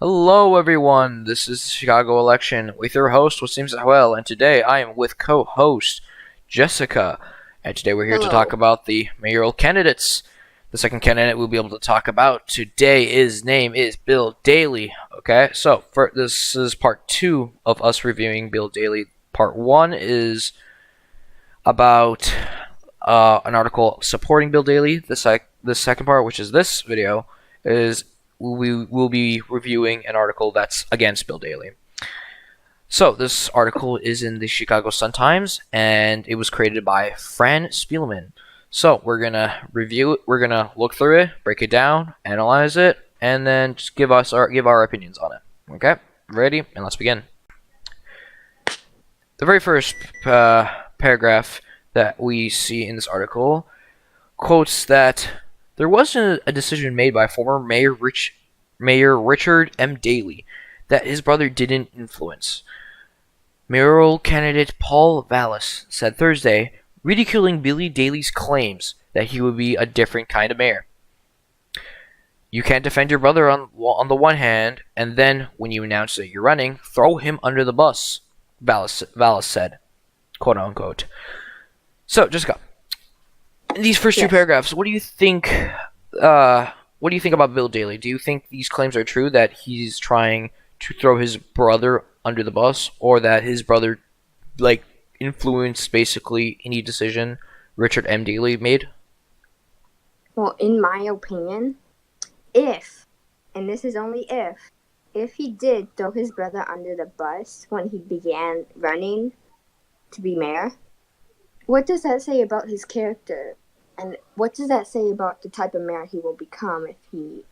Hello, everyone. This is the Chicago election with your host, what seems well, and today I am with co-host Jessica. And today we're here to talk Hello. about the mayoral candidates. The second candidate we'll be able to talk about today, his name is Bill Daley. Okay, so this is part two of us reviewing Bill Daley. Part one is about an article supporting Bill Daley. The second part, which is this video, is we will be reviewing an article that's against Bill Daley. So this article is in the Chicago Sun-Times, and it was created by Fran Spielman. So we're gonna review it. We're gonna look through it, break it down, analyze it, and then just give our opinions on it. Okay, ready? And let's begin. The very first paragraph that we see in this article quotes that there wasn't a decision made by former Mayor Richard M. Daley that his brother didn't influence. Mayoral candidate Paul Vallis said Thursday, ridiculing Billy Daley's claims that he would be a different kind of mayor. You can't defend your brother on the one hand, and then, when you announce that you're running, throw him under the bus, Vallis said, quote unquote. So, Jessica, in these first two Yes. paragraphs, what do you think? What do you think about Bill Daley? Do you think these claims are true that he's trying to throw his brother under the bus, or that his brother, influenced basically any decision Richard M. Daley made? Well, in my opinion, and this is only if he did throw his brother under the bus when he began running to be mayor, what does that say about his character? And what does that say about the type of mayor he will become if he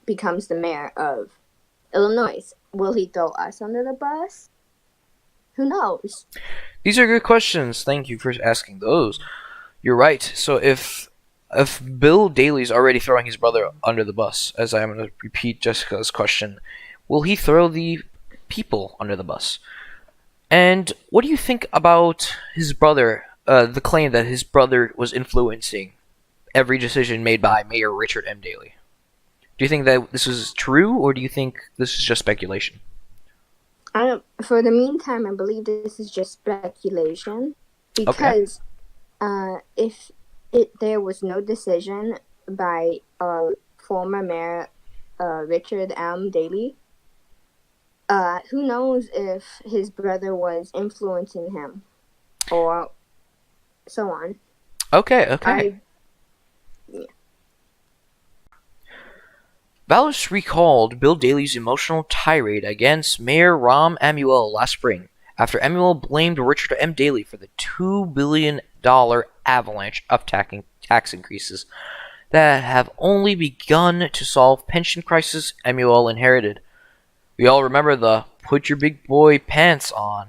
becomes the mayor of Illinois? Will he throw us under the bus? Who knows? These are good questions. Thank you for asking those. You're right. So if Bill Daley's already throwing his brother under the bus, as I'm going to repeat Jessica's question, will he throw the people under the bus? And what do you think about his brother? The claim that his brother was influencing every decision made by Mayor Richard M. Daley. Do you think that this is true, or do you think this is just speculation? For the meantime, I believe this is just speculation because if there was no decision by former Mayor Richard M. Daley, who knows if his brother was influencing him or so on. Okay. Vallis recalled Bill Daley's emotional tirade against Mayor Rahm Emanuel last spring after Emanuel blamed Richard M. Daley for the $2 billion avalanche of tax increases that have only begun to solve pension crisis Emanuel inherited. We all remember the "put your big boy pants on"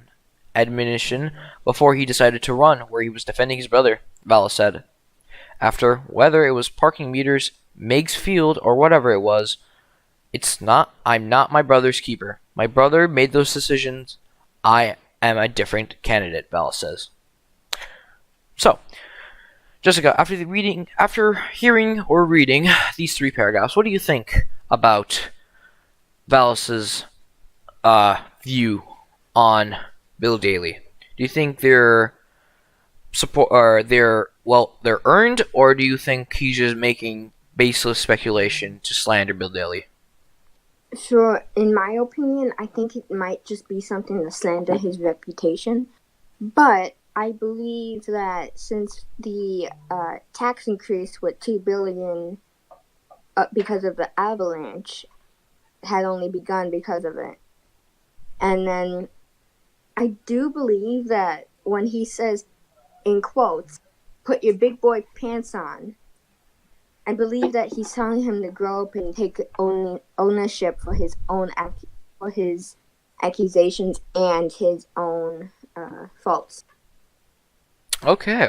admonition before he decided to run, where he was defending his brother, Vallis said. After, whether it was parking meters, Meigs Field, or whatever it was, I'm not my brother's keeper. My brother made those decisions. I am a different candidate, Vallis says. So, Jessica, after hearing or reading these three paragraphs, what do you think about Vallis's view on Bill Daley? Do you think they're earned, or do you think he's just making baseless speculation to slander Bill Daley? So, in my opinion, I think it might just be something to slander his reputation. But I believe that since the tax increase with $2 billion because of the avalanche had only begun because of it, and then I do believe that when he says, in quotes, "put your big boy pants on," I believe that he's telling him to grow up and take ownership for his accusations and his own faults. Okay.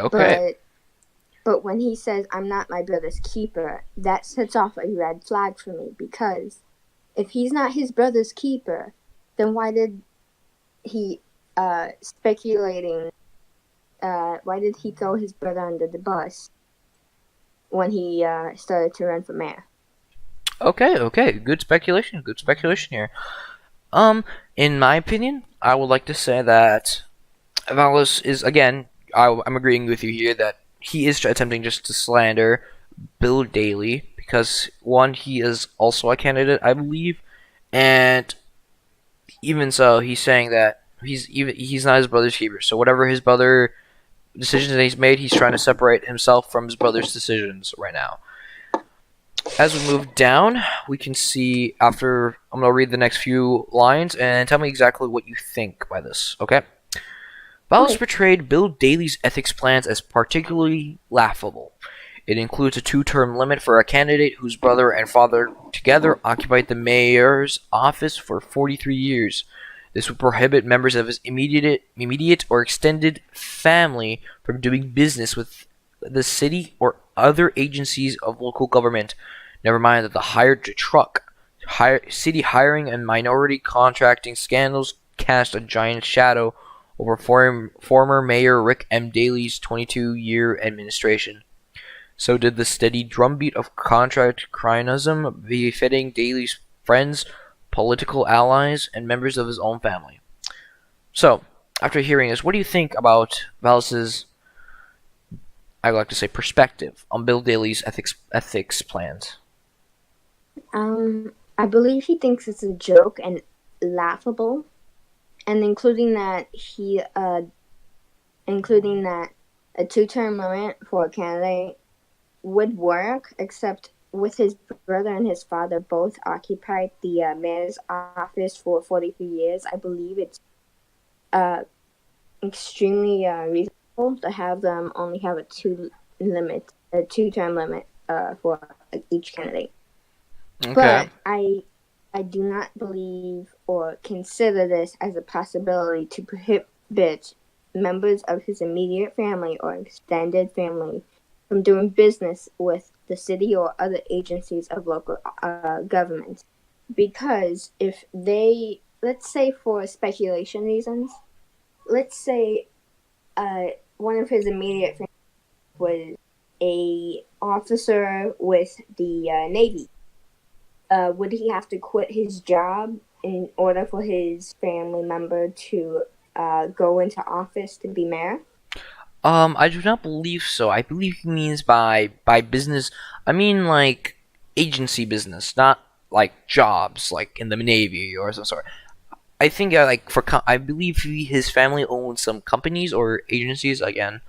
But when he says, "I'm not my brother's keeper," that sets off a red flag for me, because if he's not his brother's keeper, then why did he speculating? Why did he throw his brother under the bus when he started to run for mayor? Okay, okay. Good speculation. Good speculation here. Um, in my opinion, I would like to say that Valis is again. I'm agreeing with you here that he is attempting just to slander Bill Daley because one, he is also a candidate, I believe, and even so, he's saying that he's not his brother's keeper. So whatever his brother decisions that he's made, he's trying to separate himself from his brother's decisions right now. As we move down, we can see after I'm gonna read the next few lines and tell me exactly what you think by this. Okay. Valis Okay. portrayed Bill Daley's ethics plans as particularly laughable. It includes a two-term limit for a candidate whose brother and father together occupied the mayor's office for 43 years. This would prohibit members of his immediate or extended family from doing business with the city or other agencies of local government. Never mind that the hired truck, city hiring and minority contracting scandals cast a giant shadow over former Mayor Rick M. Daley's 22-year administration. So did the steady drumbeat of contract cronyism befitting Daley's friends, political allies, and members of his own family. So, after hearing this, what do you think about Valis's, I would like to say, perspective on Bill Daley's ethics plans? I believe he thinks it's a joke and laughable, and including that a two-term limit for a candidate would work, except with his brother and his father both occupied the mayor's office for 43 years. I believe it's extremely reasonable to have them only have a two-term limit for each candidate. Okay. But I do not believe or consider this as a possibility to prohibit members of his immediate family or extended family from doing business with the city or other agencies of local government. Because if they, let's say for speculation reasons, let's say one of his immediate family was a officer with the Navy. Would he have to quit his job in order for his family member to go into office to be mayor? I do not believe so. I believe he means by business. I mean like agency business, not like jobs, like in the Navy or some sort. I think like I believe his family owns some companies or agencies again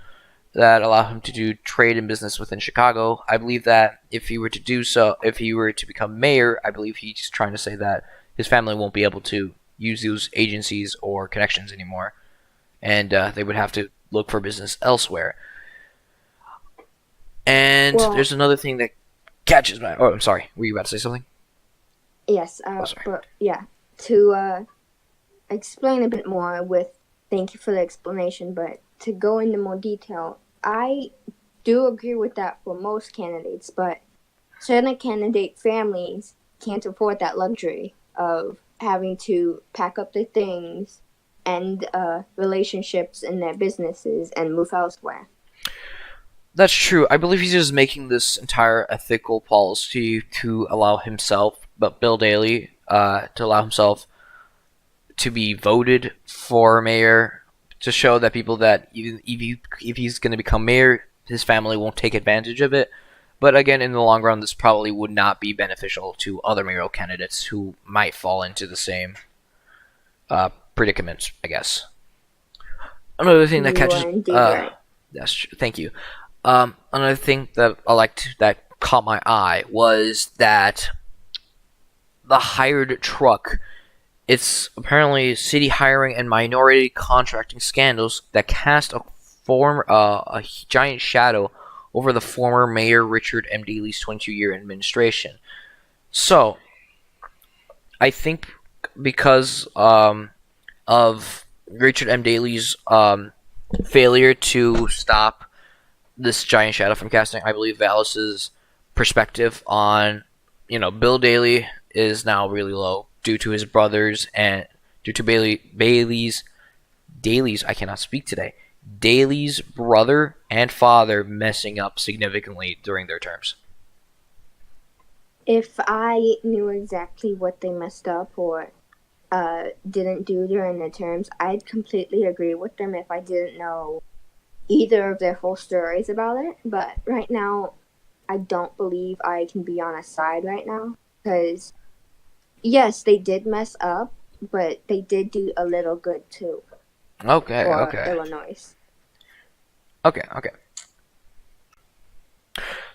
that allow him to do trade and business within Chicago. I believe that if he were to do so, if he were to become mayor, I believe he's trying to say that his family won't be able to use those agencies or connections anymore, and they would have to look for business elsewhere. And Well, there's another thing that catches my. Oh, I'm sorry. Were you about to say something? yes, Oh, sorry. but yeah, to explain a bit more thank you for the explanation, but to go into more detail, I do agree with that for most candidates, but certain candidate families can't afford that luxury of having to pack up their things and relationships in their businesses and move elsewhere. That's true. I believe he's just making this entire ethical policy to allow himself, but Bill Daley, to allow himself to be voted for mayor, to show that people that even if he's going to become mayor, his family won't take advantage of it. But again, in the long run, this probably would not be beneficial to other mayoral candidates who might fall into the same predicaments, I guess. Another thing that You catches are indeed right. that's true. Thank you. Another thing that that caught my eye was that the hired truck. It's apparently city hiring and minority contracting scandals that cast a giant shadow over the former Mayor Richard M. Daley's 22-year administration. So, I think because of Richard M. Daley's failure to stop this giant shadow from casting, I believe Valis's perspective on Bill Daley is now really low due to his brothers and due to Daley's I cannot speak today. Daley's brother and father messing up significantly during their terms. If I knew exactly what they messed up or didn't do during the terms, I'd completely agree with them if I didn't know either of their full stories about it. But right now, I don't believe I can be on a side right now because yes, they did mess up, but they did do a little good too Okay, for okay, Illinois. okay.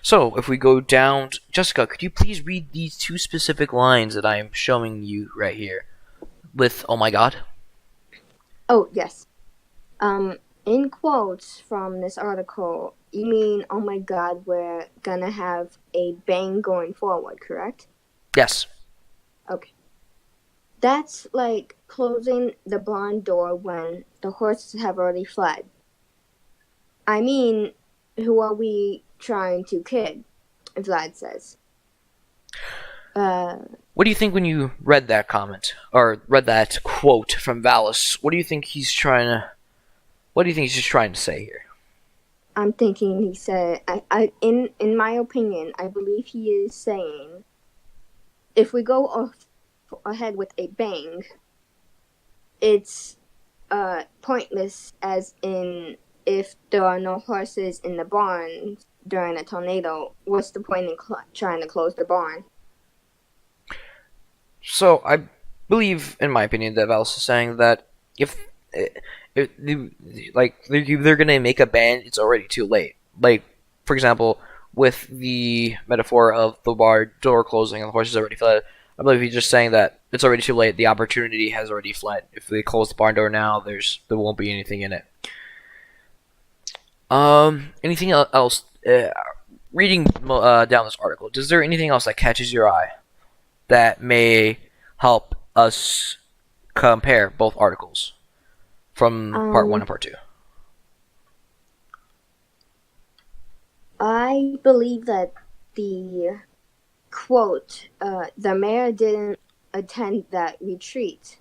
So, if we go down, Jessica, could you please read these two specific lines that I am showing you right here with "Oh my God"? Oh yes. In quotes from this article, you mean, oh my god, we're gonna have a bang going forward, correct? Yes. Okay. That's like closing the barn door when the horses have already fled. I mean, who are we trying to kid? Vlad says. Uh, What do you think when you read that comment or read that quote from Valis? What do you think he's trying to? What do you think he's just trying to say here? I'm thinking he said, in my opinion, I believe he is saying, if we go off ahead with a bang, it's pointless, as in if there are no horses in the barn during a tornado, what's the point in trying to close the barn? So I believe, in my opinion, that Valis is saying that if like they're gonna make a ban, it's already too late. Like, for example, with the metaphor of the bar door closing and the horses already fled, I believe he's just saying that it's already too late. The opportunity has already fled. If they close the barn door now, there won't be anything in it. Anything else? Reading down this article, is there anything else that catches your eye that may help us compare both articles from part one and part two? I believe that the quote, the mayor didn't attend that retreat.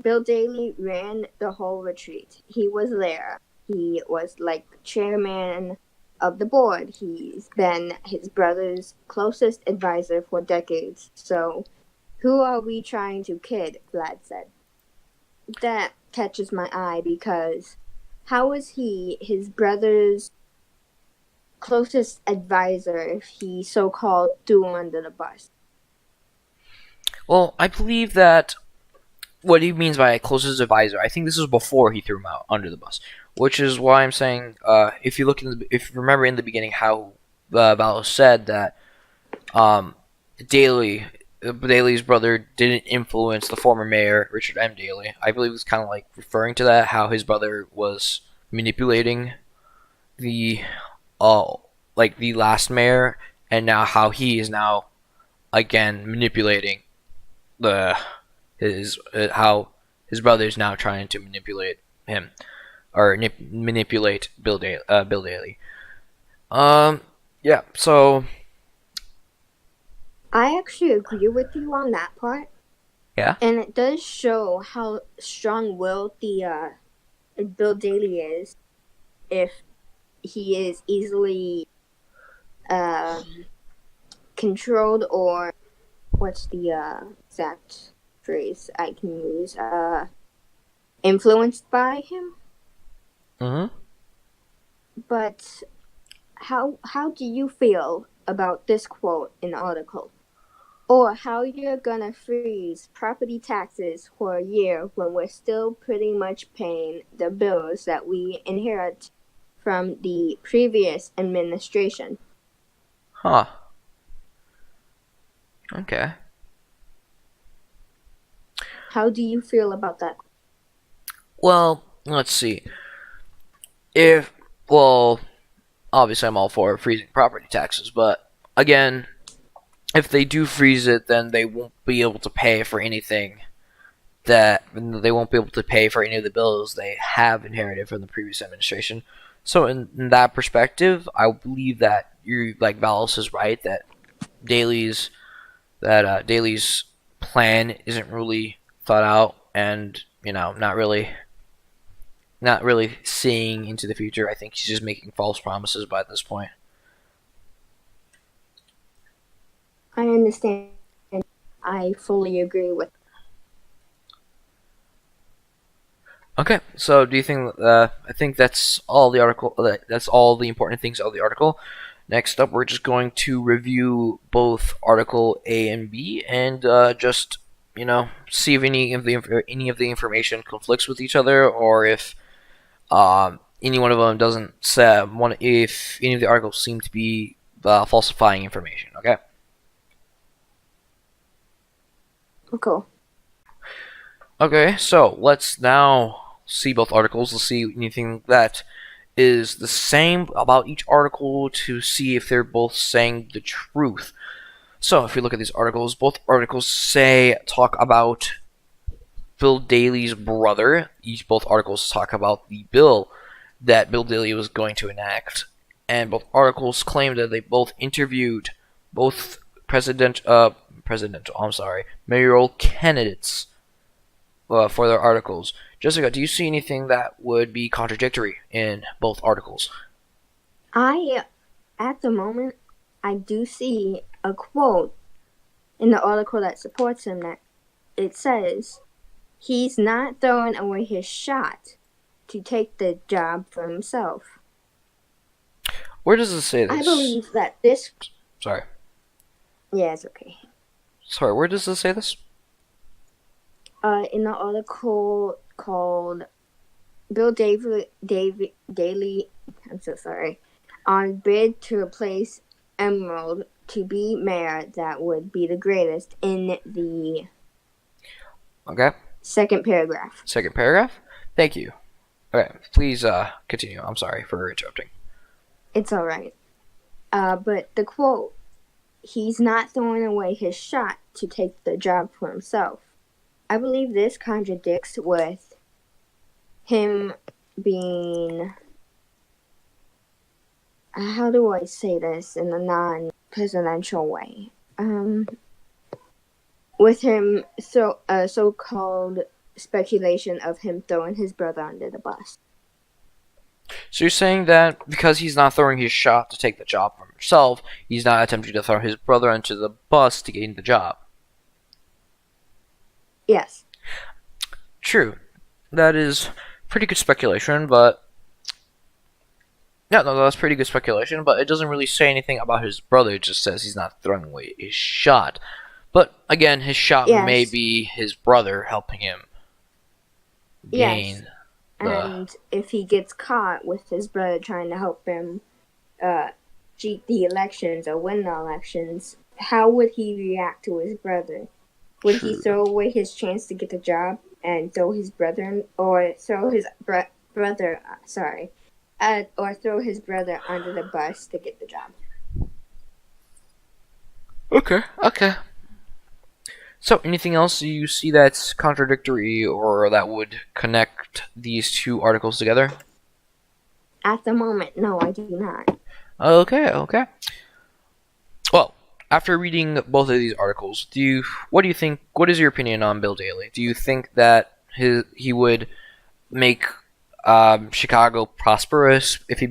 Bill Daley ran the whole retreat. He was there. He was like chairman of the board. He's been his brother's closest advisor for decades. So, who are we trying to kid? Vlad said. That catches my eye because how is he his brother's closest advisor if he so-called threw him under the bus? Well, I believe that what he means by closest advisor, I think this is before he threw him out under the bus, which is why I'm saying, if if you remember in the beginning how Valos said that um, Daley's brother didn't influence the former mayor Richard M. Daley. I believe it's kind of like referring to that, how his brother was manipulating the like the last mayor, and now how he is now again manipulating the his how his brother is now trying to manipulate him or manipulate Bill Daley. Yeah. So I actually agree with you on that part. yeah. And it does show how strong-willed the Bill Daley is if he is easily controlled, or what's the exact phrase I can use? Influenced by him. Mm-hmm. But how do you feel about this quote in the article? Or how you're gonna freeze property taxes for a year when we're still pretty much paying the bills that we inherit from the previous administration? Huh. Okay. How do you feel about that? Well, let's see. If well, obviously I'm all for freezing property taxes, but again, if they do freeze it, then they won't be able to pay for anything that they won't be able to pay for any of the bills they have inherited from the previous administration. So in that perspective, I believe that you like Valos is right that Daly's Daly's plan isn't really thought out, and not really seeing into the future. I think he's just making false promises by this point. I understand. I fully agree with. Okay, so do you think? I think that's all the article. That's all the important things of the article. Next up, we're just going to review both Article A and B, and just see if any of the information conflicts with each other, or if any one of them doesn't say if any of the articles seem to be falsifying information. Okay. Cool. Okay, so let's now see both articles. Let's see anything that is the same about each article to see if they're both saying the truth. So if we look at these articles, both articles talk about Bill Daley's brother. Both articles talk about the bill that Bill Daley was going to enact, and both articles claim that they both interviewed both mayoral candidates for their articles. Jessica, do you see anything that would be contradictory in both articles? At the moment, I do see a quote in the article that supports him that it says, he's not throwing away his shot to take the job for himself. Where does it say this? I believe that this... Sorry. Yeah, it's okay. Sorry, where does it say this? In the article called Bill Daley, I'm so sorry, on bid to replace Emerald to be mayor that would be the greatest in the second paragraph. Second paragraph? Thank you. Okay, please continue. I'm sorry for interrupting. It's alright. But the quote, he's not throwing away his shot to take the job for himself. I believe this contradicts with him being, how do I say this in a non-presidential way? With him, so-called speculation of him throwing his brother under the bus. So you're saying that because he's not throwing his shot to take the job for himself, he's not attempting to throw his brother under the bus to gain the job? Yes. True. That is pretty good speculation, but... Yeah, no, that's pretty good speculation, but it doesn't really say anything about his brother. It just says he's not throwing away his shot. But, again, his shot may be his brother helping him gain... And if he gets caught with his brother trying to help him cheat the elections or win the elections, how would he react to his brother? Would he throw away his chance to get the job and throw his brother, or throw his brother under the bus to get the job? Okay. So, anything else you see that's contradictory or that would connect these two articles together? At the moment, no, I do not. Okay. Well, after reading both of these articles, what do you think? What is your opinion on Bill Daley? Do you think that he would make Chicago prosperous if he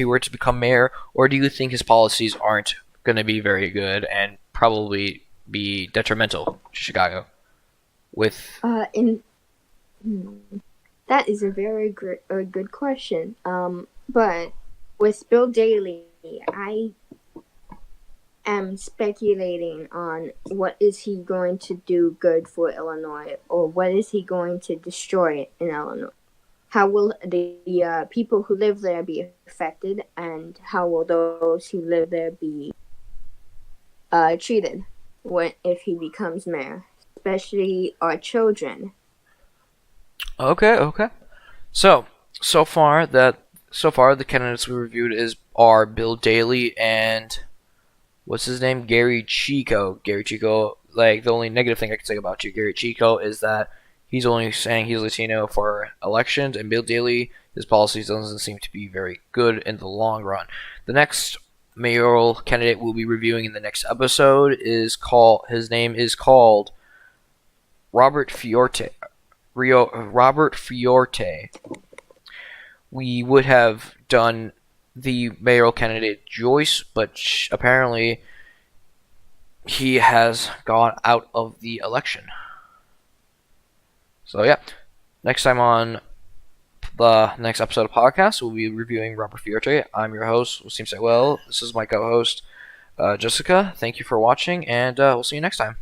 were to become mayor, or do you think his policies aren't going to be very good and probably be detrimental to Chicago? That is a very good question. But with Bill Daley, I am speculating on what is he going to do good for Illinois, or what is he going to destroy in Illinois. How will the people who live there be affected, and how will those who live there be treated if he becomes mayor, especially our children? Okay. So far the candidates we reviewed are Bill Daley and what's his name? Gary Chico. Gary Chico, like, the only negative thing I can say about Gary Chico is that he's only saying he's Latino for elections, and Bill Daley, his policies doesn't seem to be very good in the long run. The next mayoral candidate we'll be reviewing in the next episode his name is called Robert Fiorte. We would have done the mayoral candidate Joyce, but apparently he has gone out of the election. So yeah, next time on the next episode of podcast, we'll be reviewing Robert Fiore. I'm your host, Wasim Saywell. This is my co-host, Jessica. Thank you for watching, and we'll see you next time.